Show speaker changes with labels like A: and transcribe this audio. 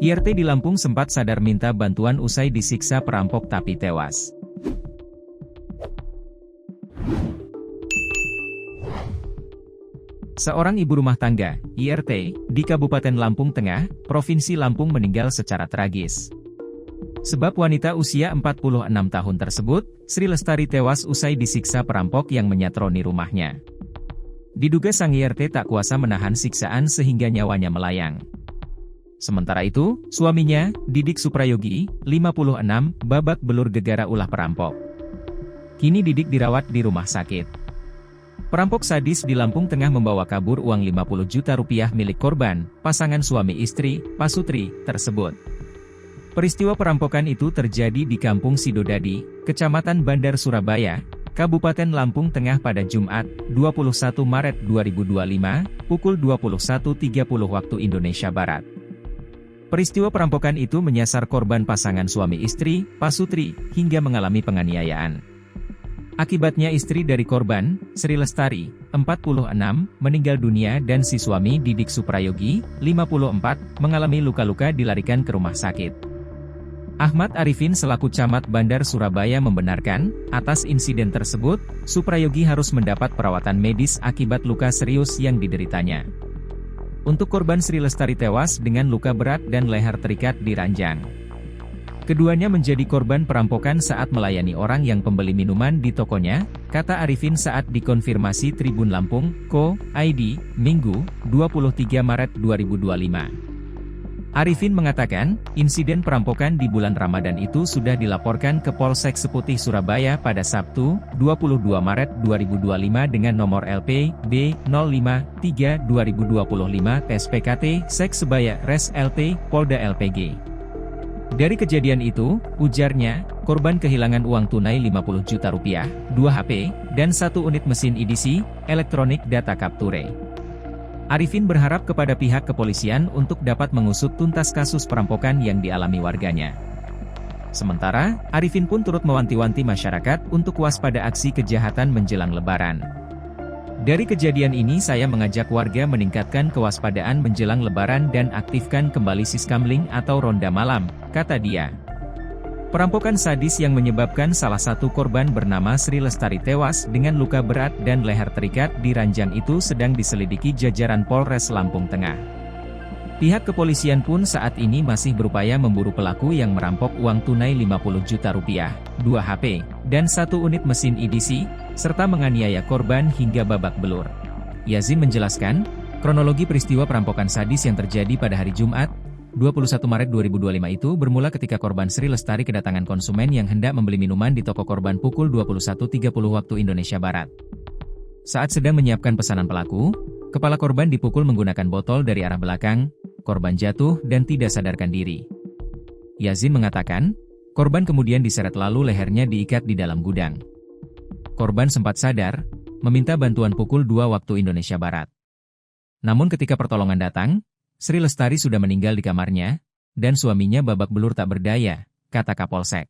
A: IRT di Lampung sempat sadar minta bantuan usai disiksa perampok tapi tewas. Seorang ibu rumah tangga, IRT, di Kabupaten Lampung Tengah, Provinsi Lampung meninggal secara tragis. Sebab wanita usia 46 tahun tersebut, Sri Lestari tewas usai disiksa perampok yang menyatroni rumahnya. Diduga sang IRT tak kuasa menahan siksaan sehingga nyawanya melayang. Sementara itu, suaminya, Didik Suprayogi, 56, babak belur gegara ulah perampok. Kini Didik dirawat di rumah sakit. Perampok sadis di Lampung Tengah membawa kabur uang 50 juta rupiah milik korban, pasangan suami istri, Pasutri, tersebut. Peristiwa perampokan itu terjadi di Kampung Sidodadi, Kecamatan Bandar Surabaya, Kabupaten Lampung Tengah pada Jumat, 21 Maret 2025, pukul 21.30 waktu Indonesia Barat. Peristiwa perampokan itu menyasar korban pasangan suami istri, Pasutri, hingga mengalami penganiayaan. Akibatnya istri dari korban, Sri Lestari, 46, meninggal dunia dan si suami Didik Suprayogi, 54, mengalami luka-luka dilarikan ke rumah sakit. Ahmad Arifin selaku Camat Bandar Surabaya membenarkan, atas insiden tersebut, Suprayogi harus mendapat perawatan medis akibat luka serius yang dideritanya. Untuk korban Sri Lestari tewas dengan luka berat dan leher terikat di ranjang. Keduanya menjadi korban perampokan saat melayani orang yang pembeli minuman di tokonya, kata Arifin saat dikonfirmasi Tribun Lampung, Co.id, Minggu, 23 Maret 2025. Arifin mengatakan, insiden perampokan di bulan Ramadan itu sudah dilaporkan ke Polsek Seputih Surabaya pada Sabtu, 22 Maret 2025 dengan nomor LP B053-2025 SPKT Sek-Sebaya Res LT Polda LPG. Dari kejadian itu, ujarnya, korban kehilangan uang tunai 50 juta rupiah, 2 HP, dan 1 unit mesin EDC, elektronik data capture. Arifin berharap kepada pihak kepolisian untuk dapat mengusut tuntas kasus perampokan yang dialami warganya. Sementara, Arifin pun turut mewanti-wanti masyarakat untuk waspada aksi kejahatan menjelang Lebaran. Dari kejadian ini saya mengajak warga meningkatkan kewaspadaan menjelang Lebaran dan aktifkan kembali siskamling atau ronda malam, kata dia. Perampokan sadis yang menyebabkan salah satu korban bernama Sri Lestari tewas dengan luka berat dan leher terikat di ranjang itu sedang diselidiki jajaran Polres Lampung Tengah. Pihak kepolisian pun saat ini masih berupaya memburu pelaku yang merampok uang tunai 50 juta rupiah, 2 HP, dan 1 unit mesin EDC, serta menganiaya korban hingga babak belur. Yazin menjelaskan, kronologi peristiwa perampokan sadis yang terjadi pada hari Jumat, 21 Maret 2025 itu bermula ketika korban Sri Lestari kedatangan konsumen yang hendak membeli minuman di toko korban pukul 21.30 waktu Indonesia Barat. Saat sedang menyiapkan pesanan pelaku, kepala korban dipukul menggunakan botol dari arah belakang, korban jatuh dan tidak sadarkan diri. Yazin mengatakan, korban kemudian diseret lalu lehernya diikat di dalam gudang. Korban sempat sadar, meminta bantuan pukul 2 waktu Indonesia Barat. Namun ketika pertolongan datang, Sri Lestari sudah meninggal di kamarnya, dan suaminya babak belur tak berdaya, kata Kapolsek.